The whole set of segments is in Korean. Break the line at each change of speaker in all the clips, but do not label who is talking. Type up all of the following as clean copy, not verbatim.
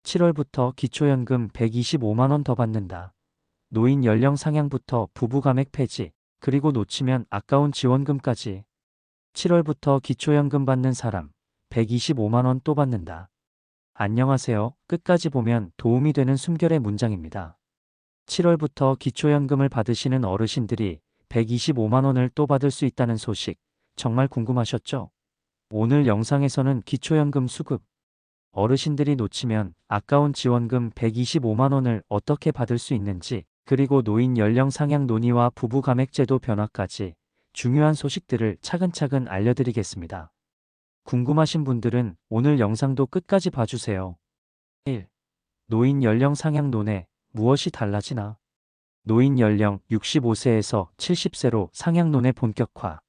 7월부터 기초연금 125만 원 더 받는다. 노인 연령 상향부터 부부 감액 폐지, 그리고 놓치면 아까운 지원금까지. 7월부터 기초연금 받는 사람 125만 원 또 받는다. 안녕하세요. 끝까지 보면 도움이 되는 숨결의 문장입니다. 7월부터 기초연금을 받으시는 어르신들이 125만 원을 또 받을 수 있다는 소식 정말 궁금하셨죠? 오늘 영상에서는 기초연금 수급, 어르신들이 놓치면 아까운 지원금 125만 원을 어떻게 받을 수 있는지, 그리고 노인 연령 상향 논의와 부부 감액제도 변화까지 중요한 소식들을 차근차근 알려드리겠습니다. 궁금하신 분들은 오늘 영상도 끝까지 봐주세요. 1. 노인 연령 상향 논의, 무엇이 달라지나? 노인 연령 65세에서 70세로 상향 논의 본격화.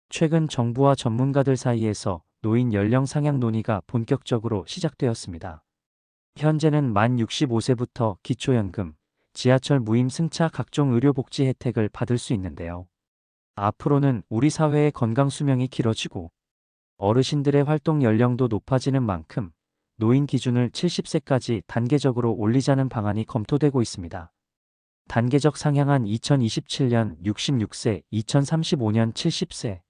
최근 정부와 전문가들 사이에서 노인 연령 상향 논의가 본격적으로 시작되었습니다. 현재는 만 65세부터 기초연금, 지하철 무임 승차 각종 의료복지 혜택을 받을 수 있는데요. 앞으로는 우리 사회의 건강 수명이 길어지고 어르신들의 활동 연령도 높아지는 만큼 노인 기준을 70세까지 단계적으로 올리자는 방안이 검토되고 있습니다. 단계적 상향안 2027년 66세, 2035년 70세.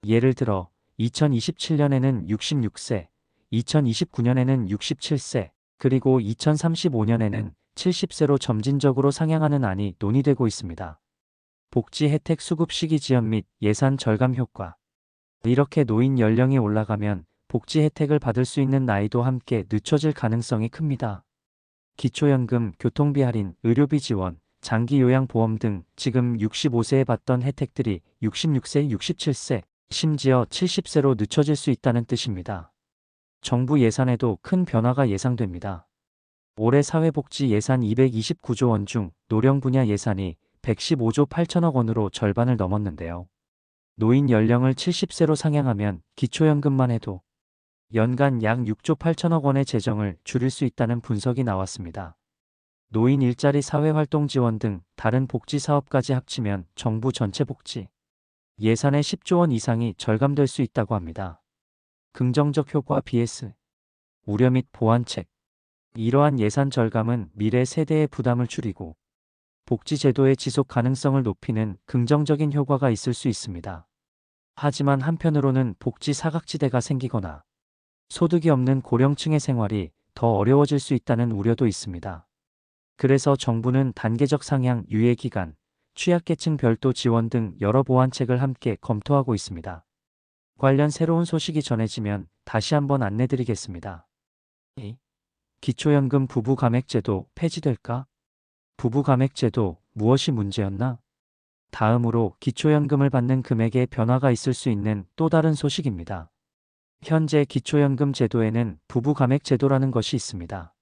예를 들어 2027년에는 66세, 2029년에는 67세, 그리고 2035년에는 70세로 점진적으로 상향하는 안이 논의되고 있습니다. 복지 혜택 수급 시기 지연 및 예산 절감 효과. 이렇게 노인 연령이 올라가면 복지 혜택을 받을 수 있는 나이도 함께 늦춰질 가능성이 큽니다. 기초연금, 교통비 할인, 의료비 지원, 장기 요양보험 등 지금 65세에 받던 혜택들이 66세, 67세, 심지어 70세로 늦춰질 수 있다는 뜻입니다. 정부 예산에도 큰 변화가 예상됩니다. 올해 사회복지 예산 229조 원 중 노령 분야 예산이 115조 8천억 원으로 절반을 넘었는데요. 노인 연령을 70세로 상향하면 기초연금만 해도 연간 약 6조 8천억 원의 재정을 줄일 수 있다는 분석이 나왔습니다. 노인 일자리 사회활동 지원 등 다른 복지 사업까지 합치면 정부 전체 복지 예산의 10조 원 이상이 절감될 수 있다고 합니다. 긍정적 효과 BS 우려 및 보완책. 이러한 예산 절감은 미래 세대의 부담을 줄이고 복지 제도의 지속 가능성을 높이는 긍정적인 효과가 있을 수 있습니다. 하지만 한편으로는 복지 사각지대가 생기거나 소득이 없는 고령층의 생활이 더 어려워질 수 있다는 우려도 있습니다. 그래서 정부는 단계적 상향, 유예 기간, 취약계층 별도 지원 등 여러 보완책을 함께 검토하고 있습니다. 관련 새로운 소식이 전해지면 다시 한번 안내드리겠습니다. 2. 기초연금 부부 감액제도 폐지될까? 부부 감액제도 무엇이 문제였나? 다음으로 기초연금을 받는 금액에 변화가 있을 수 있는 또 다른 소식입니다. 현재 기초연금 제도에는 부부 감액제도라는 것이 있습니다.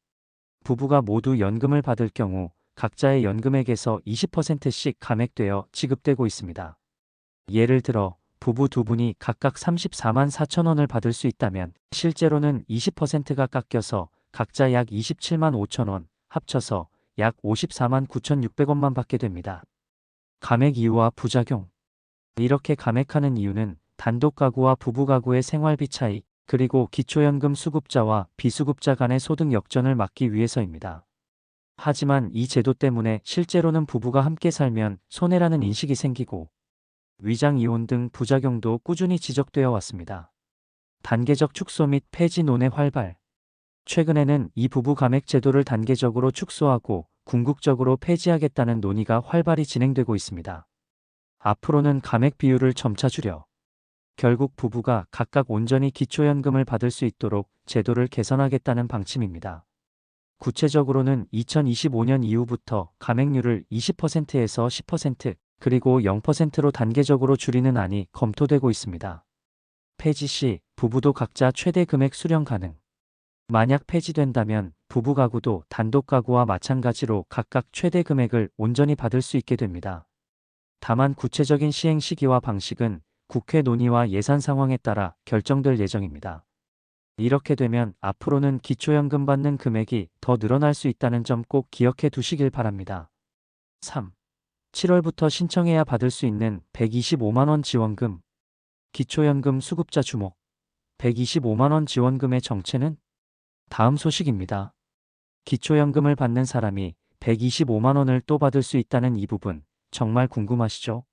부부가 모두 연금을 받을 경우 각자의 연금액에서 20%씩 감액되어 지급되고 있습니다. 예를 들어 부부 두 분이 각각 34만 4천 원을 받을 수 있다면 실제로는 20%가 깎여서 각자 약 27만 5천 원, 합쳐서 약 54만 9,600원만 받게 됩니다. 감액 이유와 부작용. 이렇게 감액하는 이유는 단독 가구와 부부 가구의 생활비 차이, 그리고 기초연금 수급자와 비수급자 간의 소득 역전을 막기 위해서입니다. 하지만 이 제도 때문에 실제로는 부부가 함께 살면 손해라는 인식이 생기고 위장 이혼 등 부작용도 꾸준히 지적되어 왔습니다. 단계적 축소 및 폐지 논의 활발. 최근에는 이 부부 감액 제도를 단계적으로 축소하고 궁극적으로 폐지하겠다는 논의가 활발히 진행되고 있습니다. 앞으로는 감액 비율을 점차 줄여 결국 부부가 각각 온전히 기초연금을 받을 수 있도록 제도를 개선하겠다는 방침입니다. 구체적으로는 2025년 이후부터 감액률을 20%에서 10%, 그리고 0%로 단계적으로 줄이는 안이 검토되고 있습니다. 폐지 시 부부도 각자 최대 금액 수령 가능. 만약 폐지된다면 부부 가구도 단독 가구와 마찬가지로 각각 최대 금액을 온전히 받을 수 있게 됩니다. 다만 구체적인 시행 시기와 방식은 국회 논의와 예산 상황에 따라 결정될 예정입니다. 이렇게 되면 앞으로는 기초연금 받는 금액이 더 늘어날 수 있다는 점 꼭 기억해 두시길 바랍니다. 3. 7월부터 신청해야 받을 수 있는 125만 원 지원금. 기초연금 수급자 주목. 125만 원 지원금의 정체는? 다음 소식입니다. 기초연금을 받는 사람이 125만 원을 또 받을 수 있다는 이 부분 정말 궁금하시죠?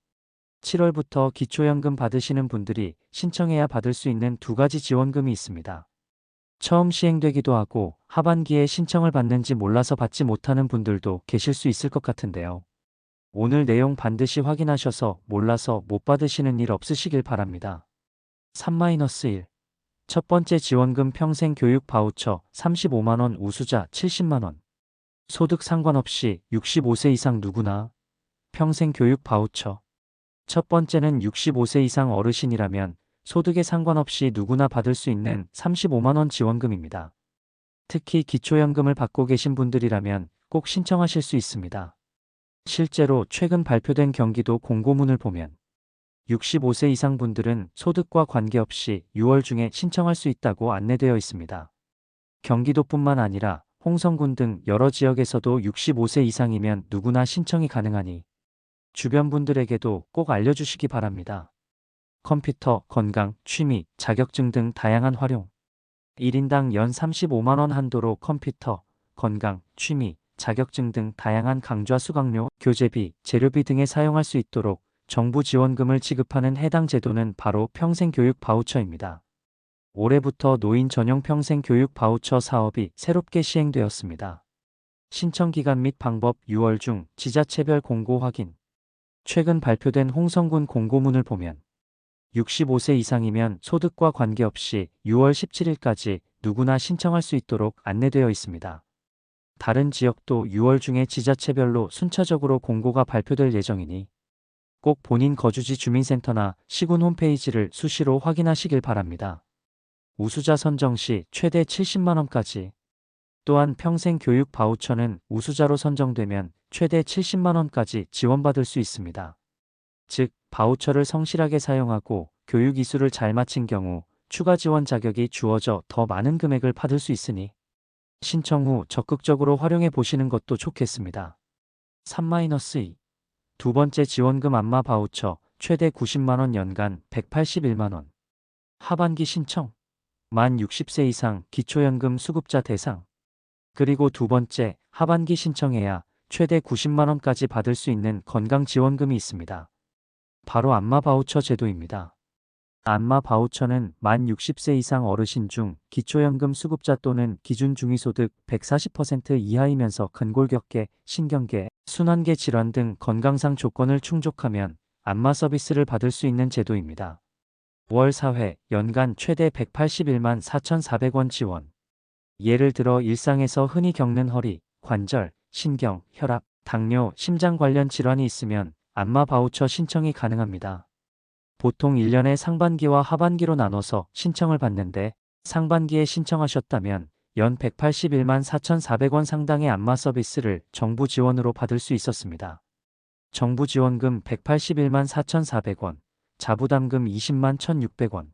7월부터 기초연금 받으시는 분들이 신청해야 받을 수 있는 두 가지 지원금이 있습니다. 처음 시행되기도 하고 하반기에 신청을 받는지 몰라서 받지 못하는 분들도 계실 수 있을 것 같은데요. 오늘 내용 반드시 확인하셔서 몰라서 못 받으시는 일 없으시길 바랍니다. 3-1. 첫 번째 지원금 평생 교육 바우처 35만 원 우수자 70만 원. 소득 상관없이 65세 이상 누구나 평생 교육 바우처. 첫 번째는 65세 이상 어르신이라면 소득에 상관없이 누구나 받을 수 있는 35만 원 지원금입니다. 특히 기초연금을 받고 계신 분들이라면 꼭 신청하실 수 있습니다. 실제로 최근 발표된 경기도 공고문을 보면 65세 이상 분들은 소득과 관계없이 6월 중에 신청할 수 있다고 안내되어 있습니다. 경기도뿐만 아니라 홍성군 등 여러 지역에서도 65세 이상이면 누구나 신청이 가능하니 주변 분들에게도 꼭 알려주시기 바랍니다. 컴퓨터, 건강, 취미, 자격증 등 다양한 활용. 1인당 연 35만 원 한도로 컴퓨터, 건강, 취미, 자격증 등 다양한 강좌 수강료, 교재비, 재료비 등에 사용할 수 있도록 정부 지원금을 지급하는 해당 제도는 바로 평생교육 바우처입니다. 올해부터 노인 전용 평생교육 바우처 사업이 새롭게 시행되었습니다. 신청 기간 및 방법 6월 중 지자체별 공고 확인. 최근 발표된 홍성군 공고문을 보면 65세 이상이면 소득과 관계없이 6월 17일까지 누구나 신청할 수 있도록 안내되어 있습니다. 다른 지역도 6월 중에 지자체별로 순차적으로 공고가 발표될 예정이니 꼭 본인 거주지 주민센터나 시군 홈페이지를 수시로 확인하시길 바랍니다. 우수자 선정 시 최대 70만 원까지. 또한 평생 교육 바우처는 우수자로 선정되면 최대 70만 원까지 지원받을 수 있습니다. 즉, 바우처를 성실하게 사용하고 교육 이수를 잘 마친 경우 추가 지원 자격이 주어져 더 많은 금액을 받을 수 있으니 신청 후 적극적으로 활용해 보시는 것도 좋겠습니다. 3-2. 두 번째 지원금 안마 바우처 최대 90만 원 연간 181만 원. 하반기 신청. 만 60세 이상 기초연금 수급자 대상. 그리고 두 번째, 하반기 신청해야 최대 90만 원까지 받을 수 있는 건강지원금이 있습니다. 바로 안마 바우처 제도입니다. 안마 바우처는 만 60세 이상 어르신 중 기초연금 수급자 또는 기준 중위소득 140% 이하이면서 근골격계, 신경계, 순환계 질환 등 건강상 조건을 충족하면 안마 서비스를 받을 수 있는 제도입니다. 월 4회, 연간 최대 181만 4,400원 지원. 예를 들어 일상에서 흔히 겪는 허리, 관절, 신경, 혈압, 당뇨, 심장 관련 질환이 있으면 안마 바우처 신청이 가능합니다. 보통 1년에 상반기와 하반기로 나눠서 신청을 받는데 상반기에 신청하셨다면 연 181만 4,400원 상당의 안마 서비스를 정부 지원으로 받을 수 있었습니다. 정부 지원금 181만 4,400원, 자부담금 20만 1,600원.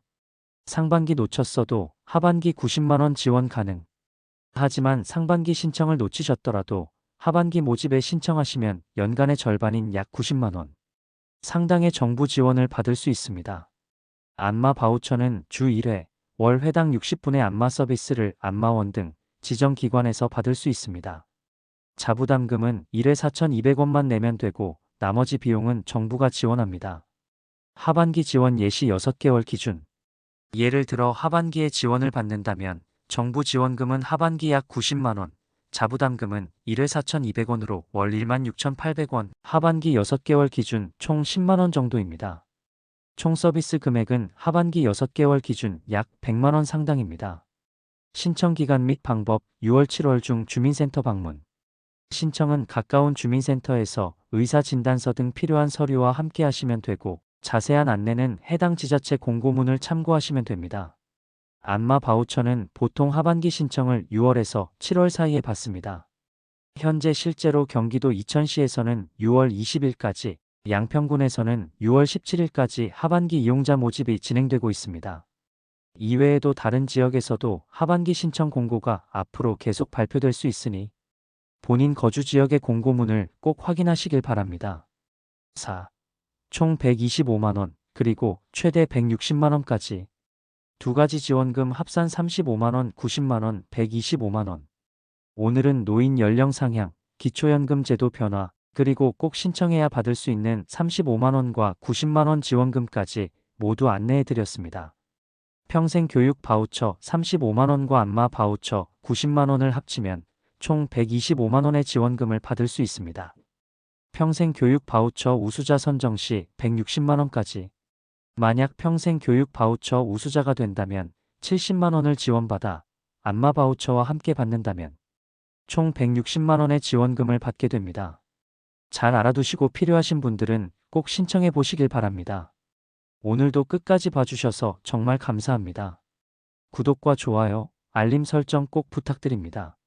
상반기 놓쳤어도 하반기 90만 원 지원 가능. 하지만 상반기 신청을 놓치셨더라도 하반기 모집에 신청하시면 연간의 절반인 약 90만 원 상당의 정부 지원을 받을 수 있습니다. 안마 바우처는 주 1회, 월 회당 60분의 안마 서비스를 안마원 등 지정기관에서 받을 수 있습니다. 자부담금은 1회 4,200원만 내면 되고 나머지 비용은 정부가 지원합니다. 하반기 지원 예시 6개월 기준. 예를 들어 하반기에 지원을 받는다면 정부 지원금은 하반기 약 90만 원, 자부담금은 1회 4,200원으로 월 16,800원, 하반기 6개월 기준 총 10만 원 정도입니다. 총 서비스 금액은 하반기 6개월 기준 약 100만 원 상당입니다. 신청 기간 및 방법 6월 7월 중 주민센터 방문. 신청은 가까운 주민센터에서 의사진단서 등 필요한 서류와 함께 하시면 되고 자세한 안내는 해당 지자체 공고문을 참고하시면 됩니다. 안마 바우처는 보통 하반기 신청을 6월에서 7월 사이에 받습니다. 현재 실제로 경기도 이천시에서는 6월 20일까지, 양평군에서는 6월 17일까지 하반기 이용자 모집이 진행되고 있습니다. 이외에도 다른 지역에서도 하반기 신청 공고가 앞으로 계속 발표될 수 있으니 본인 거주 지역의 공고문을 꼭 확인하시길 바랍니다. 4. 총 125만 원, 그리고 최대 160만 원까지. 두 가지 지원금 합산 35만 원, 90만 원, 125만 원. 오늘은 노인 연령 상향, 기초연금 제도 변화, 그리고 꼭 신청해야 받을 수 있는 35만 원과 90만 원 지원금까지 모두 안내해 드렸습니다. 평생 교육 바우처 35만 원과 안마 바우처 90만 원을 합치면 총 125만 원의 지원금을 받을 수 있습니다. 평생 교육 바우처 우수자 선정 시 160만 원까지. 만약 평생 교육 바우처 우수자가 된다면 70만 원을 지원받아 안마 바우처와 함께 받는다면 총 160만 원의 지원금을 받게 됩니다. 잘 알아두시고 필요하신 분들은 꼭 신청해 보시길 바랍니다. 오늘도 끝까지 봐주셔서 정말 감사합니다. 구독과 좋아요, 알림 설정 꼭 부탁드립니다.